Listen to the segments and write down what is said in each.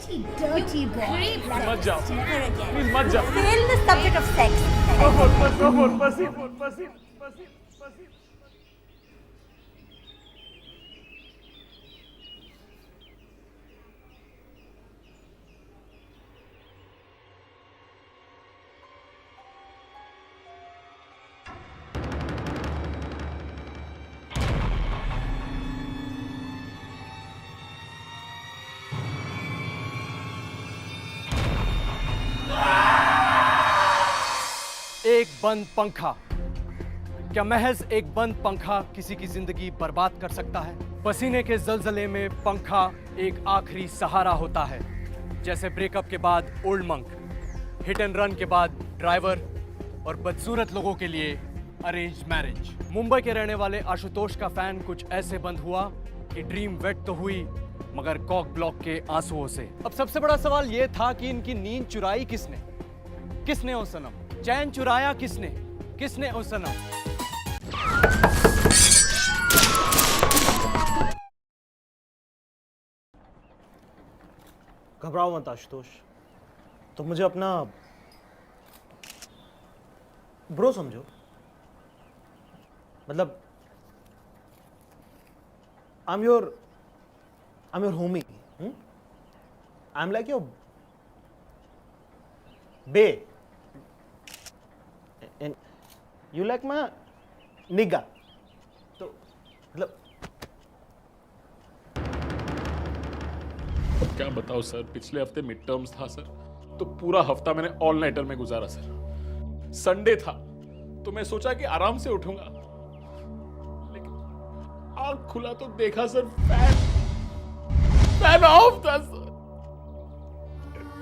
Dirty boy. मत जाओ please मत जाओ Fail the subject of sex. पसी एक बंद पंखा। क्या महज एक बंद पंखा किसी की जिंदगी बर्बाद कर सकता है? पसीने के जलजले में पंखा एक आखिरी सहारा होता है, जैसे ब्रेकअप के बाद old monk, hit and run के बाद ड्राइवर और बदसूरत लोगों के लिए अरेंज मैरिज। मुंबई के रहने वाले आशुतोष का फैन कुछ ऐसे बंद हुआ कि ड्रीम वेट तो हुई मगर कॉक ब्लॉक के आंसुओं से। अब सबसे बड़ा सवाल यह था कि इनकी नींद चुराई किसने? किसने ओ सनम? चैन चुराया किसने? किसने ओ सनम? घबराओ मत आशुतोष, तो मुझे अपना ब्रो समझो। मतलब I am your homie. I am like your bae and you like my nigga. तो मतलब अब क्या बताओ सर, पिछले हफ्ते मिड टर्म्स था सर, तो पूरा हफ्ता मैंने ऑल नाइटर में गुजारा सर। संडे था तो मैं सोचा कि आराम से उठूंगा, लेकिन आंख खुला तो देखा सर फैन ऑफ था सर।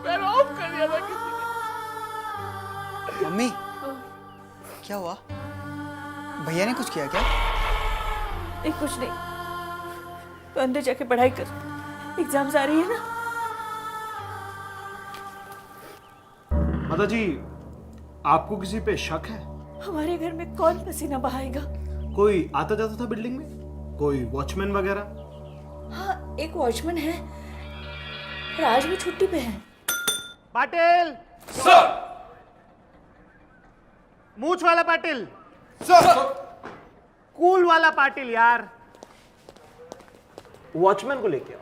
फैन ऑफ कर दिया था किसी ने। मम्मी क्या हुआ? भैया ने कुछ किया क्या? नहीं कुछ नहीं, तो अंदर जाके पढ़ाई कर, एग्जाम्स आ रही है ना। माता जी, आपको किसी पे शक है? हमारे घर में कौन पसीना बहाएगा? कोई आता जाता था बिल्डिंग में? कोई वॉचमैन वगैरह? हाँ, एक वॉचमैन है, पर आज भी छुट्टी पे है। पाटिल सर। मूछ वाला पाटिल सर। कूल वाला पाटिल यार। वॉचमैन को लेके आओ।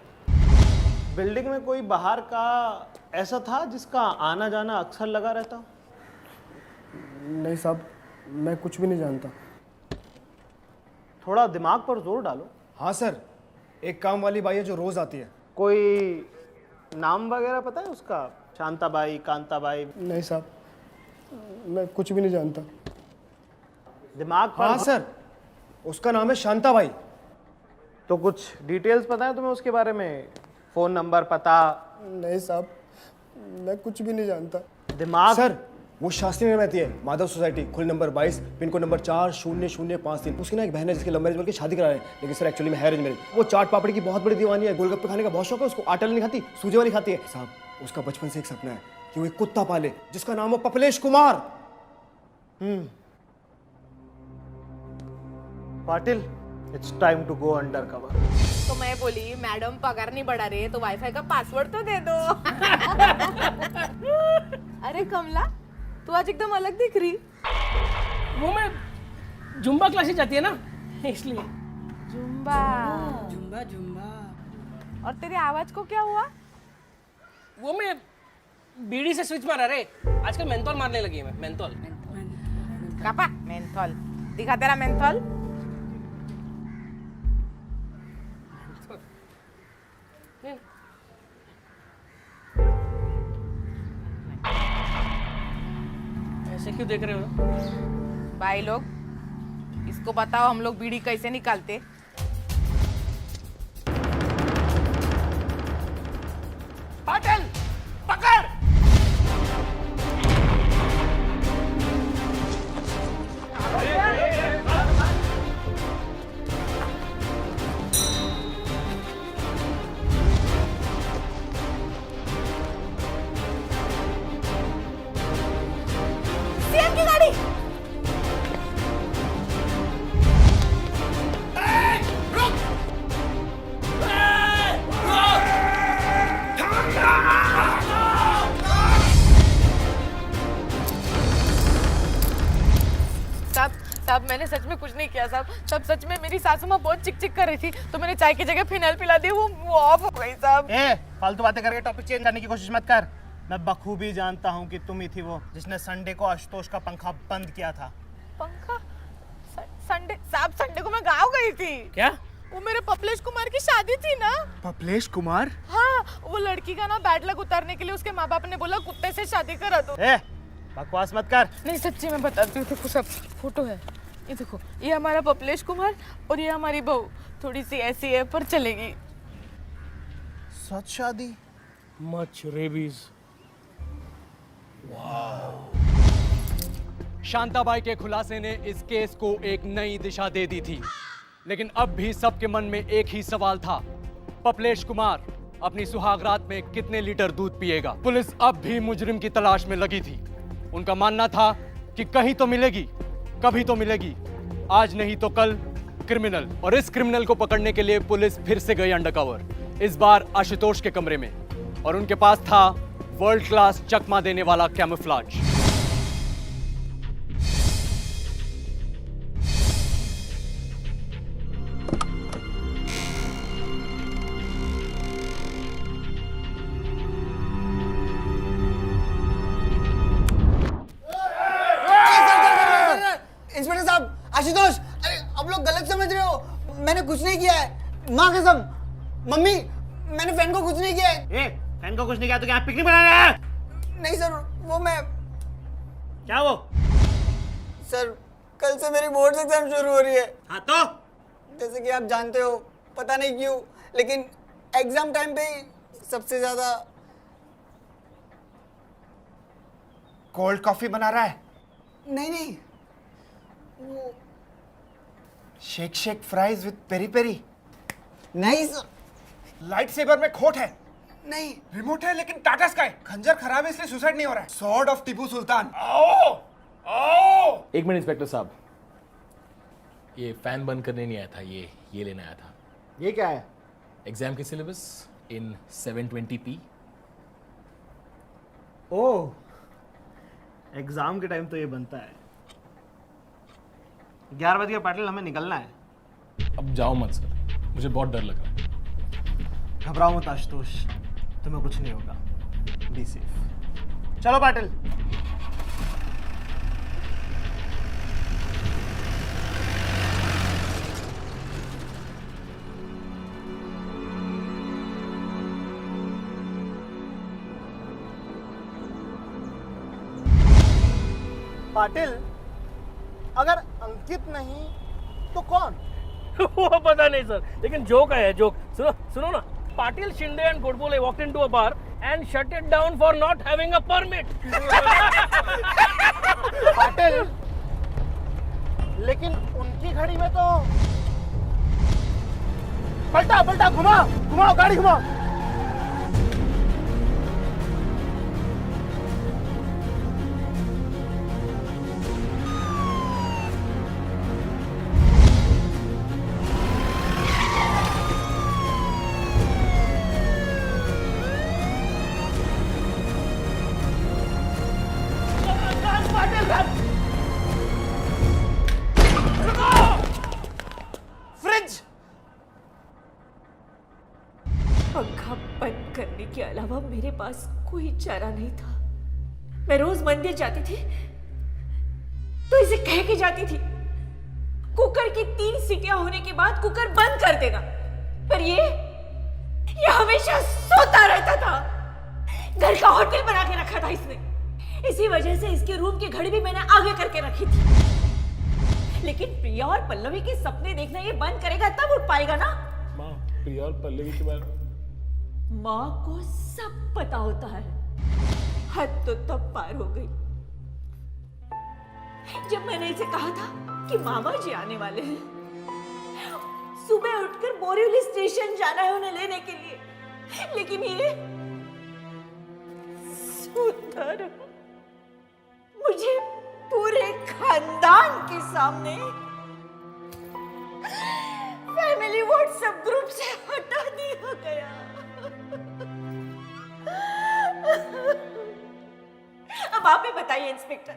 बिल्डिंग में कोई बाहर का ऐसा था जिसका आना जाना अक्सर लगा रहता? नहीं साहब, मैं कुछ भी नहीं जानता। थोड़ा दिमाग पर जोर डालो। हाँ सर, एक काम वाली बाई है जो रोज आती है। कोई नाम वगैरह पता है उसका? शांताबाई, कांताबाई? नहीं साहब, मैं कुछ भी नहीं जानता। दिमाग पर। हाँ सर, उसका नाम है शांताबाई। तो कुछ डिटेल्स पता है तुम्हें उसके बारे में? फोन नंबर, पता? नहीं साहब, मैं कुछ भी नहीं जानता। दिमाग सर, वो शास्त्री नगर में रहती है, माधव सोसाइटी, खुल नंबर 22, पिन कोड नंबर 400053। उसकी ना एक बहन है जिसके लव मैरिज बोल के शादी करा रहे हैं, लेकिन सर एक्चुअली में है अरेंज मैरिज। वो चाट पापड़ी की बहुत बड़ी दीवानी है, गोलगप्पे खाने का बहुत शौक है उसको। आटा नहीं खाती, सूजी वाली खाती है। साहब, उसका बचपन से एक सपना है कि वो एक कुत्ता पाले जिसका नाम हो पपलेश Kumar. Patil, it's time to go undercover. तो मैं बोली मैडम पगार नहीं बढ़ा रहे तो वाईफाई का पासवर्ड तो दे दो। अरे कमला, तू आज एकदम अलग दिख रही। वो मैं जुम्बा क्लासेस जाती है ना, इसलिए। Zumba Zumba Zumba. और तेरी आवाज को क्या हुआ? वो मैं बीड़ी से स्विच मारा रे, आजकल मेंथोल मारने लगी है मैं। मेंथोल। कापा मेंथोल दिखा तेरा मेंथोल। ऐसे क्यों देख रहे हो? भाई लोग, इसको बताओ हम लोग बीड़ी कैसे निकालते। पाटिल पकड़। सीएम की गाड़ी। साहब, मैंने सच में कुछ नहीं किया साहब। तब सच में मेरी सासू माँ बहुत चिक चिक कर रही थी, तो मैंने चाय की जगह फिनाइल पिला दी, वो ऑफ हो गई साहब। ए, फालतू बातें करके टॉपिक चेंज करने की कोशिश मत कर। मैं बखूबी जानता हूँ कि तुम ही थी वो जिसने संडे को आशुतोष का पंखा बंद किया था। पंखा? संडे साहब, संडे को मैं गाँव गई थी। क्या? वो मेरे पपलेश कुमार की शादी थी ना। पपलेश कुमार? हाँ, वो लड़की का ना बैड लक उतारने के लिए उसके माँ बाप ने बोला कुत्ते से शादी करा दो। ए, बकवास मत कर। नहीं सच्ची मैं बताती हूँ, देखो सब फोटो है, ये देखो, ये हमारा पपलेश कुमार और ये हमारी बहू। थोड़ी सी ऐसी है पर चलेगी। सच शादी? Much rabies. शांताबाई के खुलासे ने इस केस को एक नई दिशा दे दी थी, लेकिन अब भी सबके मन में एक ही सवाल था, पपलेश कुमार अपनी सुहागरात में कितने लीटर दूध पिएगा। पुलिस अब भी मुजरिम की तलाश में लगी थी। उनका मानना था कि कहीं तो मिलेगी, कभी तो मिलेगी, आज नहीं तो कल क्रिमिनल। और इस क्रिमिनल को पकड़ने के लिए पुलिस फिर से गई अंडरकवर, इस बार आशुतोष के कमरे में, और उनके पास था वर्ल्ड क्लास चकमा देने वाला कैमोफ्लेज। इंस्पेक्टर साहब, आशुतोष, अरे आप लोग गलत समझ रहे हो, मैंने कुछ नहीं किया है। माँ कसम, मम्मी, मैंने फैन को कुछ नहीं किया है। ए, फैन को कुछ नहीं किया तो क्या पिकनिक मना रहा है? नहीं सर, वो मैं, क्या वो? सर कल से मेरी बोर्ड एग्जाम शुरू हो रही है। हाँ तो? जैसे कि आप जानते हो, पता नहीं क्यों, लेकिन एग्जाम टाइम पे ही सबसे ज्यादा कोल्ड कॉफी बना रहा है? नहीं, वो shake shake fries with peri peri? नहीं सर, लाइट सेबर में खोट है? नहीं। रिमोट है लेकिन टाटा स्काई। खंजर खराब है इसलिए सुसाइड नहीं हो रहा है। Sword of Tipu Sultan. आओ आओ। एक मिनट इंस्पेक्टर साहब, ये फैन बंद करने नहीं आया था, ये लेने आया था। ये क्या है? एग्जाम के syllabus in 720p। Oh, exam के टाइम तो ये बनता है। 11 बज गया पाटिल, हमें निकलना है। अब जाओ मत सर, मुझे बहुत डर लग रहा है। घबराओ मत आशुतोष, तुम्हें कुछ नहीं होगा। Be safe. चलो पाटिल। पाटिल, अगर अंकित नहीं तो कौन? वो पता नहीं सर, लेकिन जोक है जोक। सुनो ना, Patil, Shinde and Godbole walked into a bar and shut it down for not having a permit. Patil, लेकिन उनकी घड़ी में तो पलटा घुमाओ गाड़ी घुमाओ। पंखा बंद करने के अलावा मेरे पास कोई चारा नहीं था। मैं रोज मंदिर जाती थी तो इसे कह के जाती थी, कुकर की 3 सीटियां होने के बाद कुकर बंद कर देगा, पर ये हमेशा सोता रहता था। घर का होटल बना के रखा था इसने। इसी वजह से इसके रूम की घड़ी भी मैंने आगे करके रखी थी। लेकिन प्रिया और पल्लवी के सपने देखना ये बंद करेगा तब उठ पाएगा ना। माँ, प्रिया और पल्लवी के बारे में माँ को सब पता होता है। हद तो तब पार हो गई जब मैंने इसे कहा था कि मामा जी आने वाले हैं, सुबह उठकर बोरीवली स्टेशन जाना है उन्हें लेने के लिए, लेकिन ये सोता रहा। मुझे पूरे खानदान के सामने फैमिली व्हाट्सएप ग्रुप से हटा दिया गया। अब आप ही बताइए इंस्पेक्टर,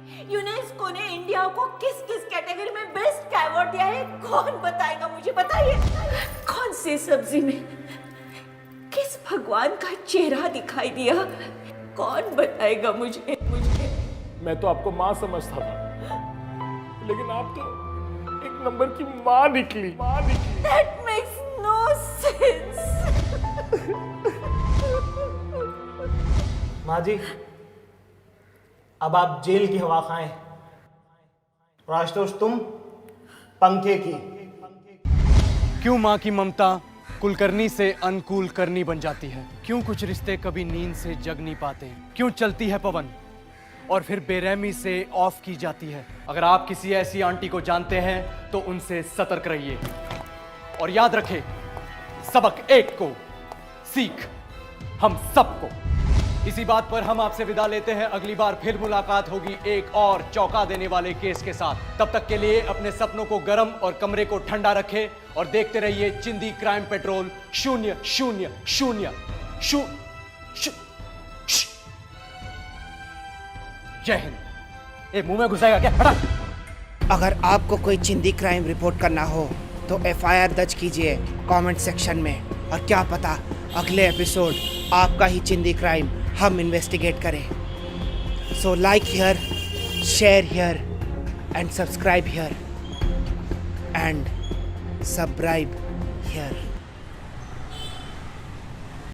यूनेस्को ने इंडिया को किस किस कैटेगरी में बेस्ट का अवार्ड दिया है, कौन बताएगा मुझे? बताइए, कौन सी सब्जी में किस भगवान का चेहरा दिखाई दिया, कौन बताएगा मुझे? मैं तो आपको माँ समझता था, लेकिन आप तो एक नंबर की माँ निकली। That makes no sense. माँ जी, अब आप जेल की हवा खाएं और आशुतोष तुम पंखे की। क्यों माँ की ममता कुलकर्णी से अनुकूल करनी बन जाती है? क्यों कुछ रिश्ते कभी नींद से जग नहीं पाते? क्यों चलती है पवन और फिर बेरहमी से ऑफ की जाती है? अगर आप किसी ऐसी आंटी को जानते हैं तो उनसे सतर्क रहिए और याद रखें, सबक एक को, सीख हम सबको। इसी बात पर हम आपसे विदा लेते हैं। अगली बार फिर मुलाकात होगी एक और चौंका देने वाले केस के साथ। तब तक के लिए अपने सपनों को गर्म और कमरे को ठंडा रखें और देखते रहिए चिंदी क्राइम पेट्रोल 000 जय हिंद। ए, मुंह में घुसाएगा क्या? हटा। अगर आपको कोई चिंदी क्राइम रिपोर्ट करना हो तो FIR दर्ज कीजिए कमेंट सेक्शन में, और क्या पता अगले एपिसोड आपका ही चिंदी क्राइम हम इन्वेस्टिगेट करें। So like here, share here and subscribe here and subscribe here.